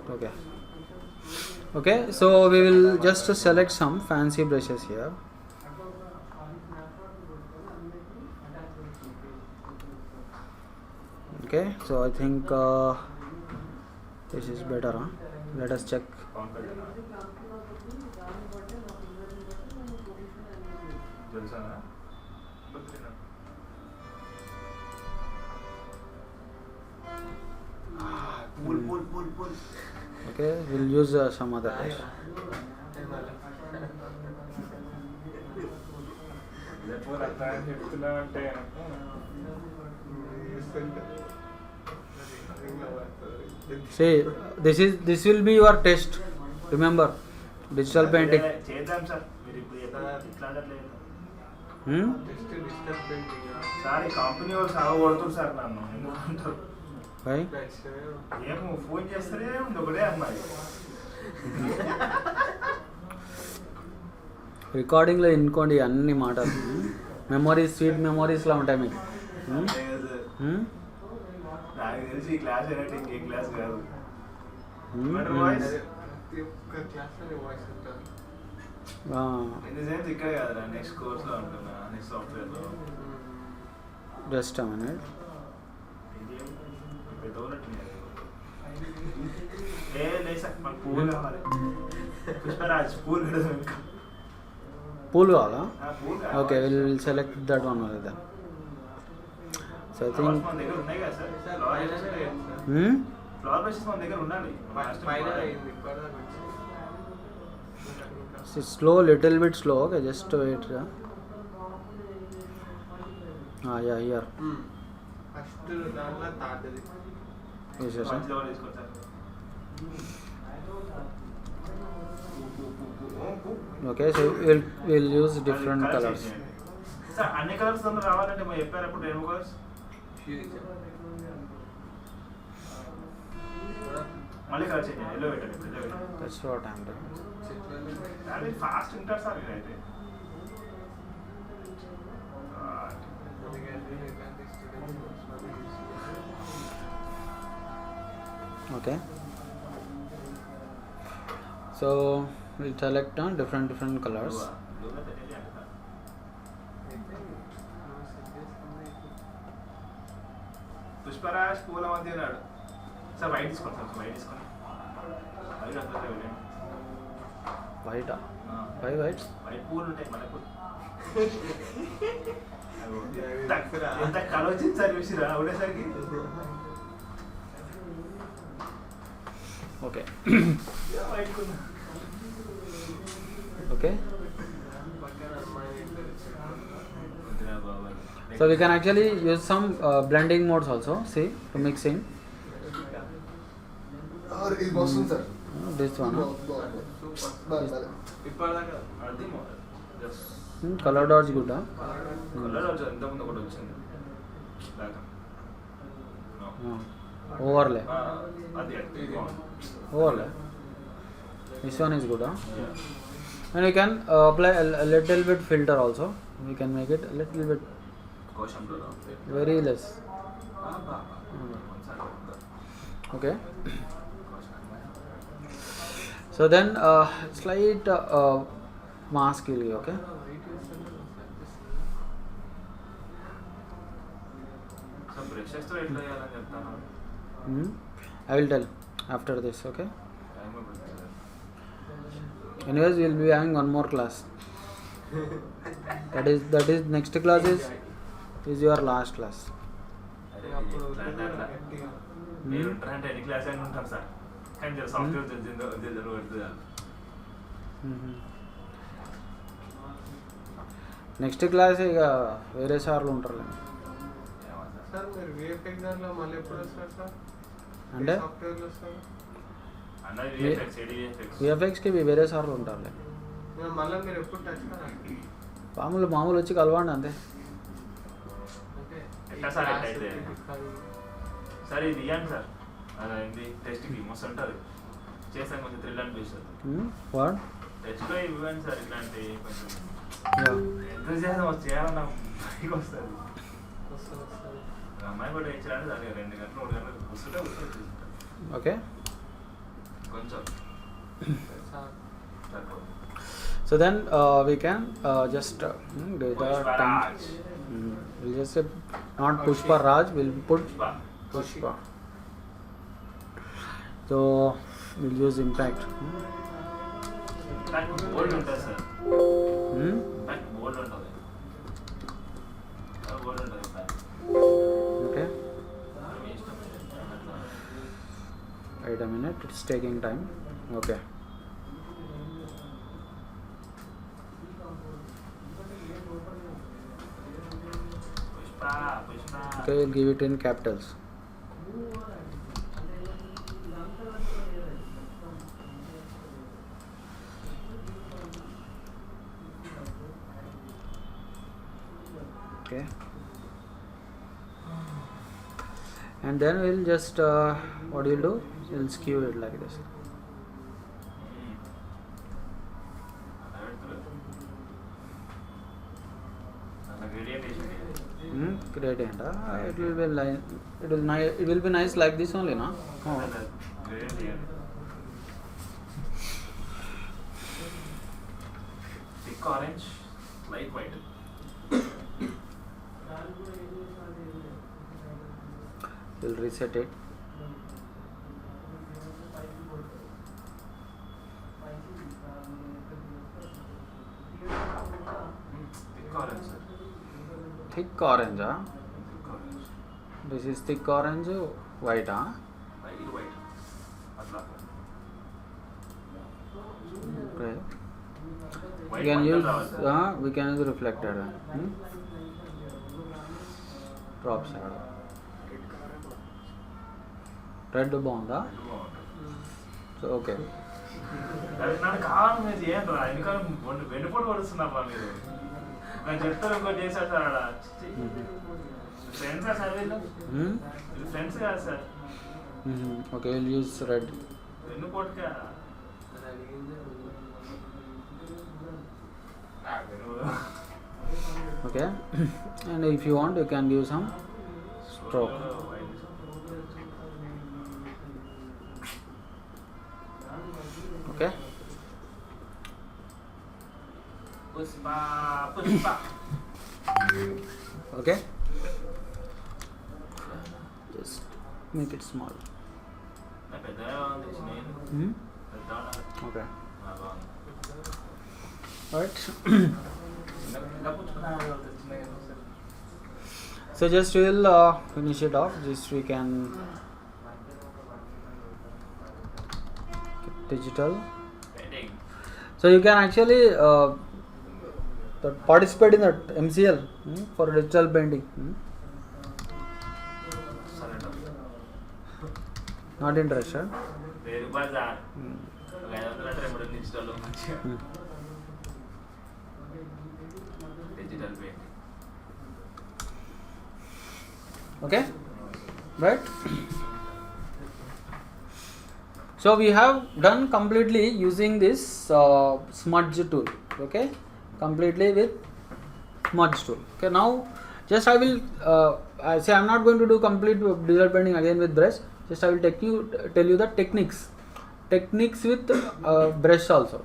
Okay. Okay, so we will just select some fancy brushes here. Okay, so I think this is better. Huh? Let us check. Pull. Okay, we'll use some other brush. See, this will be your test. Remember, digital painting. చేద్దాం sir మీరు ఇప్పుడు ఇట్లా అనట్లేదు sir ఈ company వాళ్ళు సాగు కొడుతుంది sir నన్ను ఎందుకంటారు Why? ఏమో ఫోన్ చేస్తేనే ఉంది ఒకటే అమ్మాయి రికార్డింగ్లో ఇన్కోండి అన్ని మాటలు మెమొరీస్ స్వీట్ మెమొరీస్లా ఉంటాయి మీకు. నాకు తెలిసి ఈ క్లాస్ అయినట్టు ఇంకేం క్లాస్ కాదు సెన్స్ ఇక్కడే కాదురా నెక్స్ట్ కోర్స్లో ఉంటున్నా నెక్స్ట్ సాఫ్ట్వేర్లో జస్ట్ అ మినిట్. పూలు కావాలి పుష్పరాజ్ పూలు పెడదాం ఇంకా పూలు కావాలా? పూలు okay, will select that one only then. So I think మన దగ్గర ఉన్నాయి కదా సార్ ఫ్లవర్ బ్రషెస్ మన దగ్గర ఉండాలి slow, little bit slow. Okay, just wait. Yeah here first దాంట్లో తాటది మంచిగా తీసుకోండి sir okay. So will use different colours. Sir అన్ని కలర్స్ అందరూ రావాలంటే మీరు చెప్పారు అప్పుడు రెయిన్బో కలర్స్ మళ్ళీ కలర్ చేయండి ఎల్లో పెట్టండి ఇప్పుడు ఎల్లో పెట్టండి that's what I am doing. అది ఫాస్ట్ ఉంటారు సార్ మీరైతే Okay, so we'll select on different colors. Pushparaj పూల మధ్య ఉన్నాడు సార్ వైట్ తీసుకోండి సార్ వైట్ తీసుకోండి వైట్ అసలు White. Why white? వైట్ పూలు ఉంటాయి మన పూలు ఎంత కలర్ వచ్చింది సార్ చూసిరా ఉండేసరికి Okay. వైట్ కొన్నా Okay. So we can actually use some blending modes also. See, to mix in. ఇది వస్తుంది సార్. This one. Huh? ఇప్పటిదాకా అది just Color dodge good. Huh? Colour వచ్చింది ఇంతకుముందు ఒకటి వచ్చింది దాకా Overlay. అది Overlay. This one is good. Huh? And you can apply a little bit filter also. We can make it a little bit కోశంలో very less. Okay. So then slight mask will be okay. So బ్రషెస్తో ఎట్లా చేయాలని చెప్తాను I will tell after this. Okay. Time పడుతుంది Anyways, we will be having one more class. that is next class is your last class. అప్పుడు మీరు ఉంటారంటే ఎన్ని class అయినా ఉంటాం సార్ కానీ సాఫ్ట్వేర్ పడుతుంది నెక్స్ట్ క్లాస్ ఇక వేరే సార్లు ఉంటారు సార్ మీరు విఎఫ్ఎక్స్ దాంట్లో మళ్ళీ ఎప్పుడు వస్తారు సార్ అంటే సాఫ్ట్వేర్లో వస్తారు అన్నది విఎఫ్ఎక్స్ ఏడిఎఫ్ఎక్స్ విఎఫ్ఎక్స్కి వేరే సార్లు ఉంటారులే. మళ్ళీ మీరు ఎప్పుడు టచ్ కావాలి మామూలు వచ్చి కలవండి అంతే. ఎట్లా సార్ ఎట్లయితే సార్ ఇది ఇవ్వండి సార్ ఇది టెస్ట్కి మస్తు ఉంటుంది చేసాను కొంచెం థ్రిల్ అనిపిస్తుంది వాట్ టెస్ట్లో ఇవ్వండి సార్ ఇట్లాంటి కొంచెం ఎంతసేపు చేయాలన్న బయటకు వస్తుంది అమ్మాయి కూడా ఇచ్చారంటే దానికి 2 గంటలు 3 గంటలు కూర్చుంటే ఓకే. కొంచెం So then we can just do the Pushpa time. Raj. We'll just say not Pushpa Raj, we'll put Pushpa. So we'll use impact. బోల్డ్ ఉంటుంది సార్ Hmm? బోల్డ్ ఉంటుంది బోల్డ్ ఉంటుంది Okay. మీ ఇష్టం Wait a minute, it's taking time. Okay. Pushpa Pushpa Okay, we'll give it in capitals. Okay. And then we'll just what you'll do? You'll skew it like this. Gradient. It will be like it will be nice like this only, no? Oh. Thick orange, light white. We'll reset it. Thick orange, sir. Thick orange, huh? Thick orange. This is thick orange, white, huh? Light white. అట్లా Okay. White We can మొత్తం use రావాలి, sir. we can use reflector. Drop shadow. Red బాగుందా? So okay. నాకు కావాలి మీరు చేయండి రా ఎందుకంటే వెన్నుపోటు పడుతున్నారు రా మీరు నేను చెప్తాను ఇంకోటి చేశారు సార్ అలా ఫ్రెండ్స్ సార్ వీళ్ళు ఫ్రెండ్స్ కాదు sir okay, will use red. వెన్నుపోటుగా Okay. And if you want, you can give some stroke. Okay. Pushpa Pushpa Okay. Just make it small. పెద్దగా ఉంది నేను Hmm? పెద్ద Okay. బాగుంది Right. ఇంకా పుచ్చుకున్నాను చిన్నగా sir So just we'll finish it off. Just we can get digital. Painting So you can actually participate in that MCL for digital painting. సరే Not interested. పేరు బజార్ 500 అంటే 2 నిమిషాలు మంచిగా digital painting. Okay, right? So we have done completely using this smudge tool. Okay, completely with smudge tool. Okay, now just I will I say I'm not going to do complete digital painting again with brush. Just I will tell you the techniques with brush also.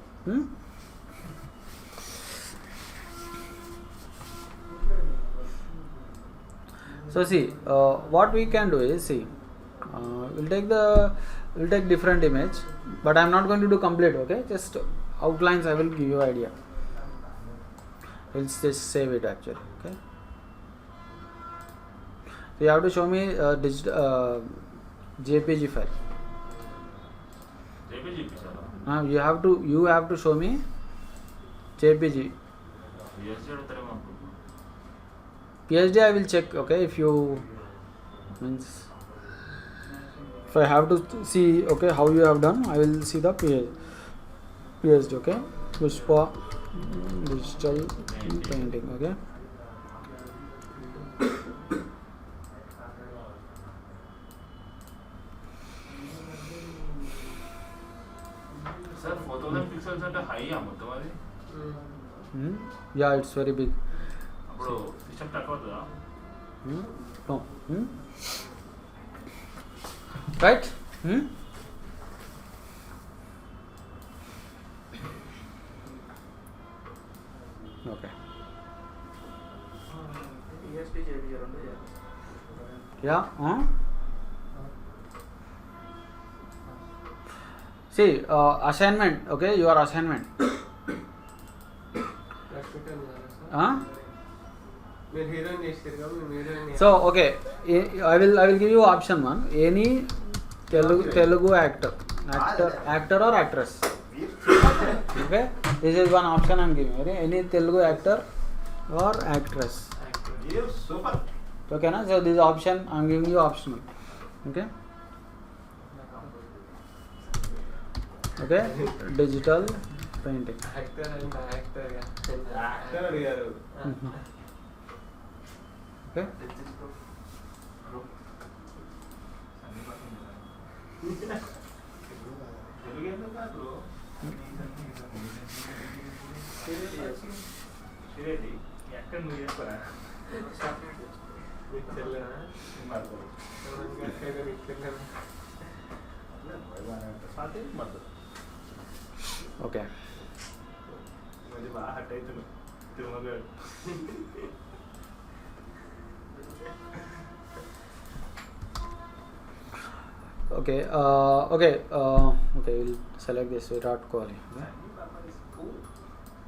So see, what we can do is, see, we'll take different image, but I'm not going to do complete. Okay, just outlines I will give you idea. We'll just save it actually. Okay, so you have to show me JPG file. JPG ఇప్పించాలా? You have to show me JPG. USG అడుగుతారేమో అనుకుంటున్నాను. PSD I will check. Okay, if you means if I have to see, okay, how you have done, I will see the PSD. Okay, Pushpa digital painting. Okay, sir 4000 pixels అంటే హైయా మొత్తం అది? yeah, it's very big. అప్పుడు system తక్కువ అవుతుందా? No. Right? Okay. PSP JPG రెండు చేయాలి. Yeah. See, assignment. Okay, your assignment. మీరు heroine చేస్తారు కదా, మేము heroine So okay, I will give you option one. Any Telugu actor or actress. Okay, this is one option I'm giving. Okay, any Telugu actor or actress. Super. Okay, na? So this option I'm giving you optional. Okay. Okay, digital painting. Actor and యాక్టర్గా actor అడిగారు. Okay. Telugu ఎందుకు కాదు? శ్రీరెడ్డి ఎక్కడ నువ్వు చేసుకోరా? మీకు తెలియదా? Okay. మరి బాగా హట్ అవుతున్నావు Tirumala. Okay. We'll select this Virat Kohli. Okay.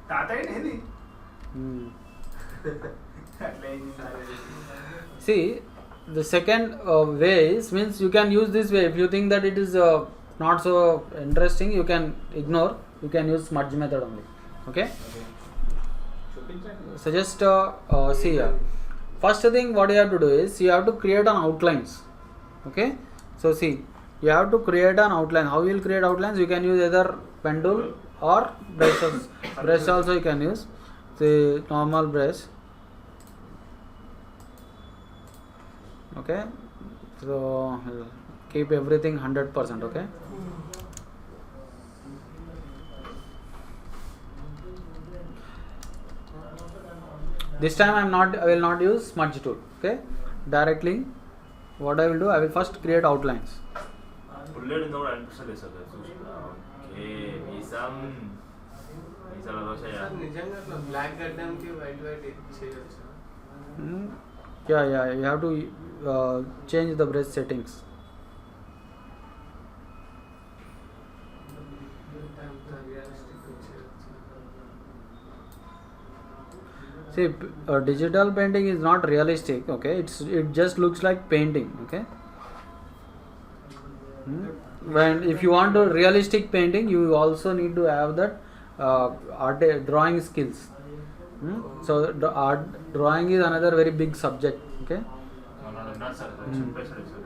తాతయ్య ఏది అట్లా అయింది sir. See, the second way is, means you can use this way. If you think that it is not so interesting, you can ignore. You can use smudge method only. Okay. చూపించండి. So just see here. First thing what you have to do is you have to create an outlines. Okay. So see, you have to create an outline. How you will create outlines? You can use either pen tool or brushes. Brush also you can use. The normal brush. Okay. So keep everything 100%. Okay. This time I will not use smudge tool. Okay. Directly what I will do, I will first create outlines. పుల్లెడు కూడా అనిపిస్తుంది sir చూసినా. Okay మీసాల dosa. Sir నిజంగా అట్లా black గడ్డానికి white చేయొచ్చు. Yeah, you have to change the brush settings. See, digital painting is not realistic. Okay, it just looks like painting. Okay. When if you want to realistic painting, you also need to have that drawing skills. So art drawing is another very big subject. Okay. ఉన్నాడు sir చెప్పేసాడు sir.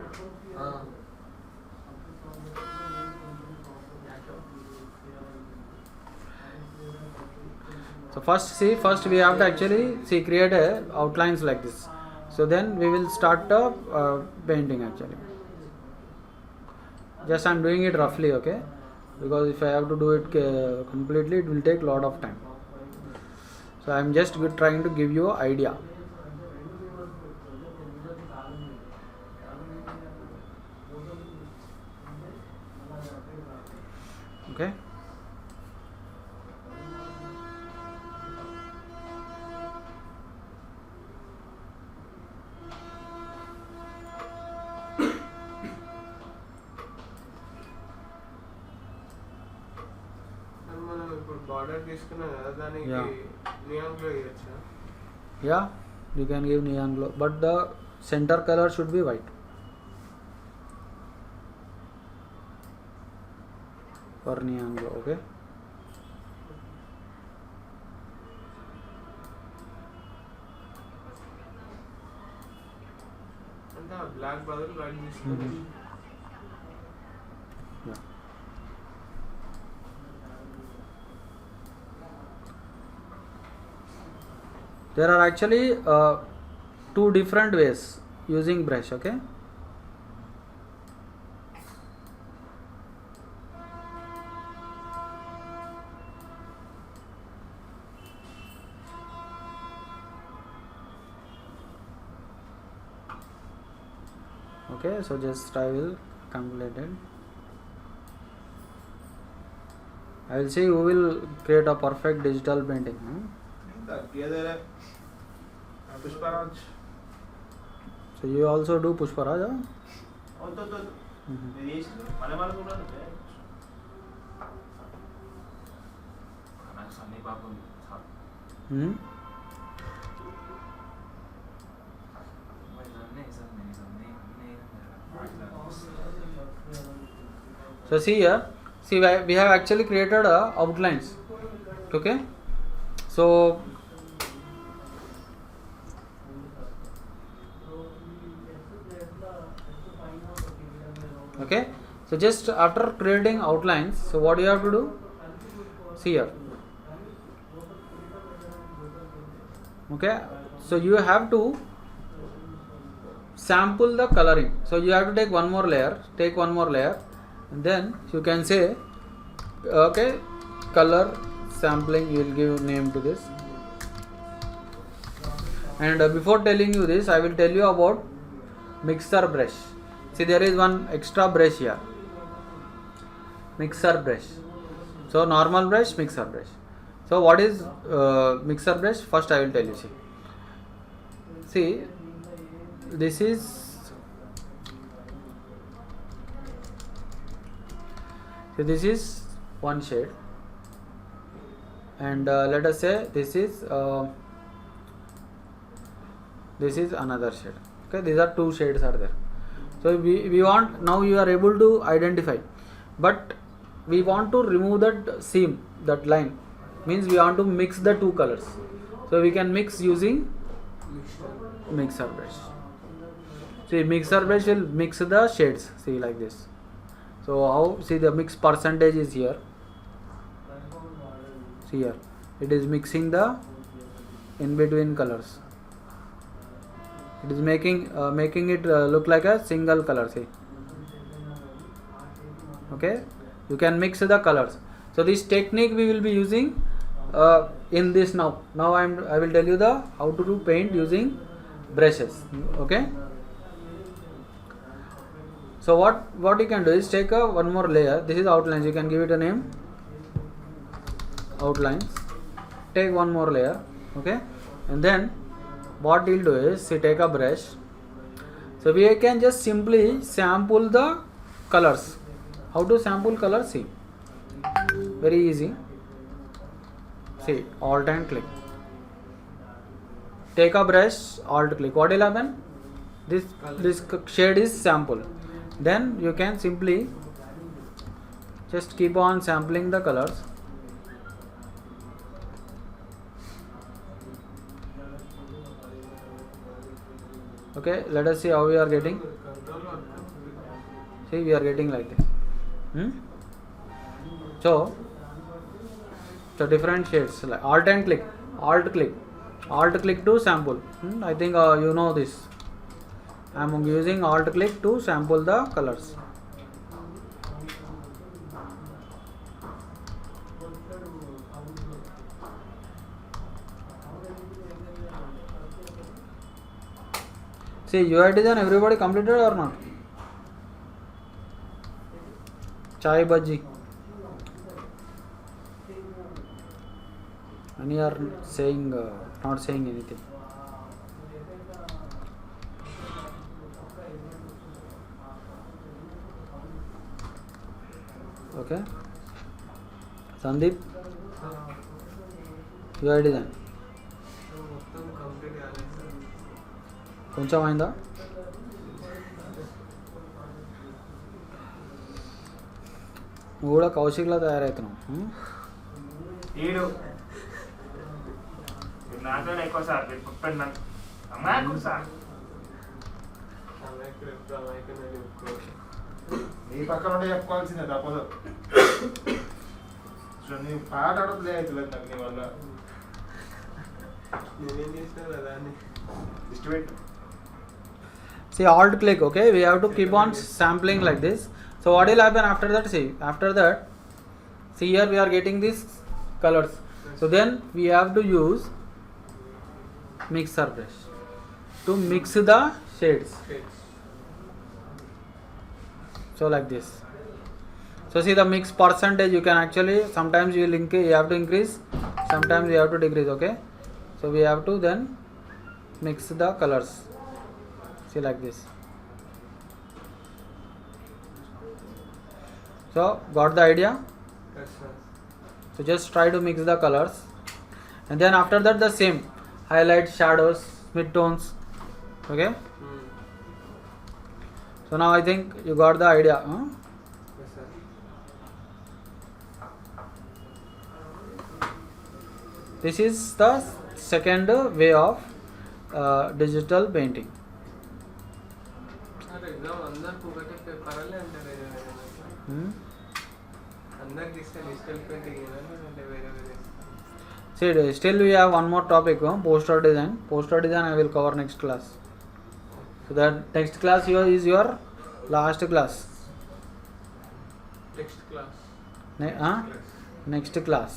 So first we have to actually create a outlines like this. So then we will start the painting actually. Just I am doing it roughly, okay? Because if I have to do it completely, it will take a lot of time. So I am just trying to give you an idea. Okay. మనం ఇప్పుడు border తీసుకున్నాం కదా దానికి Yeah. Neon glow ఇవ్వచ్చా? Yeah, you can give neon glow, but the center color should be white. For neon glow, okay? అంటే black బదులు white తీసుకుని Yeah. There are actually two different ways using brush, okay? Okay, so just I will calculate it. I will see who will create a perfect digital painting. ఏదైనా Pushparaj So you also do Pushparaj? Huh? అవుతుంది Mhm. మీరు చేసింది మన వాళ్ళు కూడా నాకు సన్నీ పాపం sir Hmm? So see here, we have actually created outlines. Okay, so just after creating outlines, so what you have to do, see here. Okay, so you have to sample the coloring. So you have to take one more layer, and then you can say, okay, color sampling, you will give name to this. And before telling you this, I will tell you about mixer brush. See, there is one extra brush here, mixer brush. So normal brush, mixer brush. So what is mixer brush? First I will tell you. See, this is one shade, and let us say this is another shade. Okay, these are two shades are there. So we want, now you are able to identify, but we want to remove that seam, that line, means we want to mix the two colors. So we can mix using mixer brush. See, mixer brush will mix the shades, see, like this. So how, see, the mix percentage is here. See here, it is mixing the in between colors. It is making it look like a single color. See, okay, you can mix the colors. So this technique we will be using in this now. Now I will tell you the how to do paint using brushes. Okay. So what you can do is take one more layer. This is outlines. You can give it a name. Outlines. Take one more layer. Okay, and then what we'll do is take a brush. So we can just simply sample the colors. How to sample colors? See, very easy. See, alt and click. Take a brush, alt click. What will happen? This shade is sample. Then you can simply just keep on sampling the colors. Okay, let us see how we are getting. See, we are getting like this. So So different shades like alt and click, alt click to sample. I think you know this. I am using alt click to sample the colors. See, UI design everybody completed or not? Chai bhaji. And you are saying, not saying anything. Okay. Sandeep, UI design. మొత్తం complete కాలేదు sir. కొంచెం అయిందా? నువ్వు కూడా కౌశిక్లా తయారవుతున్నావు. ఈడు నాతో ఎక్కువ సార్ పెట్టిన అమ్మాయి సార్ అమాయకుడు ఎప్పుడు అమాయకుడని చెప్పుకోవచ్చు. నీ పక్కన ఉంటే చెప్పుకోవాల్సిందే తప్పదు. సో నీ పాట ఆడట్లే అవుతుంది నాకు నీ వల్ల. నేనేం చేసినా కదా అని. దిష్టి పెట్టు. See, alt click, okay, we have to keep on sampling like this. So what will happen after that? See here we are getting these colors. So then we have to use mixer brush to mix the shades. So like this. So see the mix percentage, you can actually, sometimes you have to increase, sometimes you have to decrease, okay. So we have to then mix the colors. See like this. So got the idea? Yes, sir. So just try to mix the colors, and then after that the same highlights, shadows, midtones. Okay. So now I think you got the idea. Yes, sir. This is the second way of digital painting. Sir exam అందరికి ఒకటే paper అంటే వేరే వేరే అందరికి ఇస్తే digital painting అంటే వేరే వేరే. See, still we have one more topic, poster design. Poster design I will cover next class. So that next class here is your last class. Text class. Next class.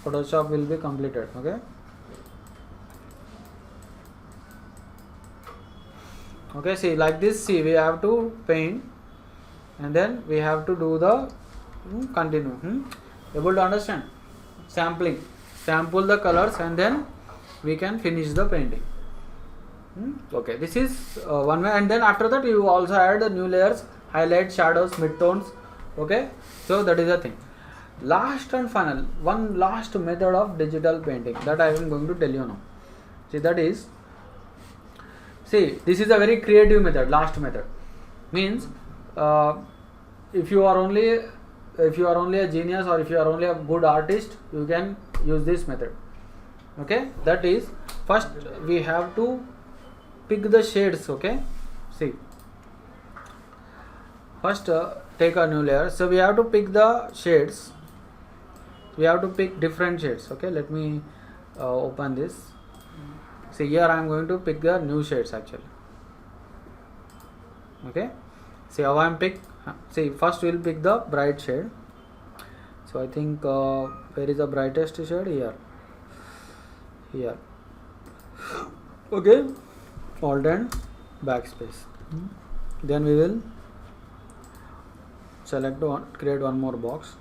Photoshop will be completed. Okay. Okay. See, like this. See, we have to paint, and then we have to do the continue. Able to understand? Sampling. Sample the colors, and then we can finish the painting. Okay. This is one way, and then after that you also add new layers, highlights, shadows, midtones. Okay. So that is the thing. Last and final, one last method of digital painting that I am going to tell you now. See, that is, see, this is a very creative method. Last method means if you are only a genius, or if you are only a good artist, you can use this method. Okay, that is, first we have to pick the shades. Okay, see, first take a new layer. So we have to pick the shades. We have to pick different shades. Okay, let me open this. See, here I am going to pick the new shades actually. Okay, see how I am pick. See, first we will pick the bright shade. So I think where is the brightest shade? Here. Okay, alt and backspace. Then we will select one, create one more box.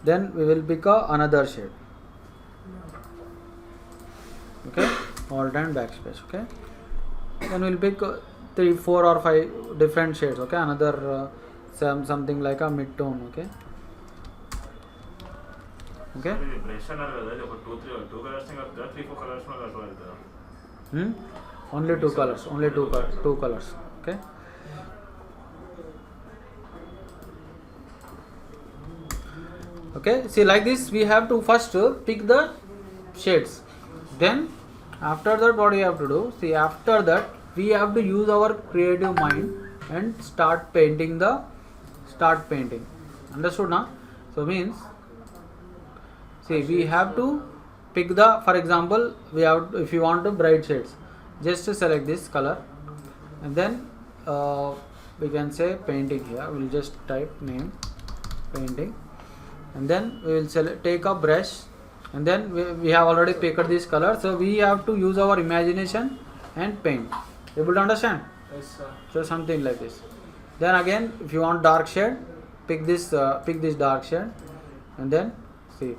Then we will pick another shade. Okay, alt and backspace. Okay, then we will pick 3, 4 or 5 different shades. Okay, another something like a mid-tone. Okay. Brush అన్నారు కదా, ఇది ఒక 2 colours కలుపుతా, 3-4 colours కలపగలుగుతా. Only two colors. Okay. Okay, see, like this we have to first pick the shades. Then after that what we have to do, see, after that we have to use our creative mind and start painting. Understood now? So means, see, we have to pick the, for example, we have, if you want to bright shades, just to select this color, and then we can say painting here. We'll just type name painting, and then we will select, take a brush, and then we have already picked this color, so we have to use our imagination and paint. Able to understand? Yes, sir. So something like this. Then again, if you want dark shade, pick this dark shade, and then see,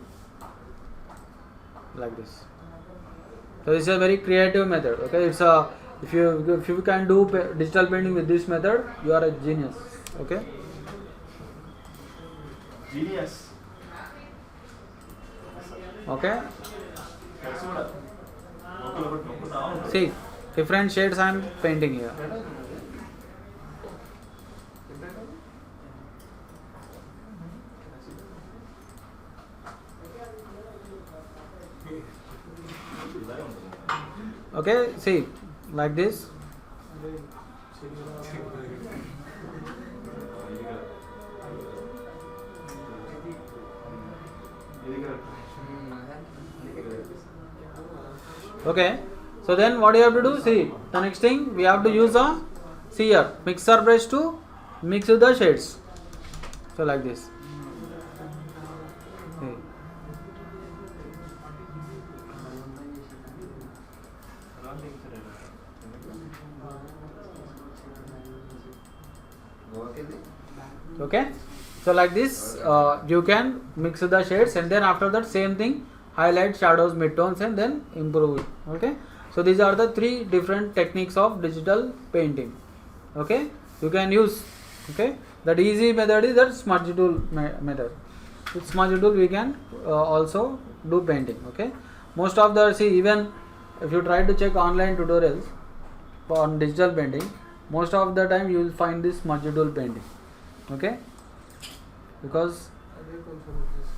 like this. So this is a very creative method. Okay, it's a, if you can do digital painting with this method, you are a genius. Okay. Genius. Okay. తెలుసు కూడా ఒకరు ఒకటి నొక్కుతా ఉంటారు. See, different shades I am painting here. ఇలాగే ఉంటుంది. Okay, see, like this. Okay, so then what you have to do, see, the next thing we have to use a sear, mixer brush to mix the shades. So like this. See. Okay, so like this you can mix the shades, and then after that same thing, highlight, shadows, midtones, and then improve it. Okay, so these are the 3 different techniques of digital painting. Okay, you can use. Okay, that easy method is that smudge tool method. With smudge tool we can also do painting. Okay, most of the, see, even if you try to check online tutorials on digital painting, most of the time you will find this smudge tool painting. Okay, because అదే కొంచెం వచ్చేసి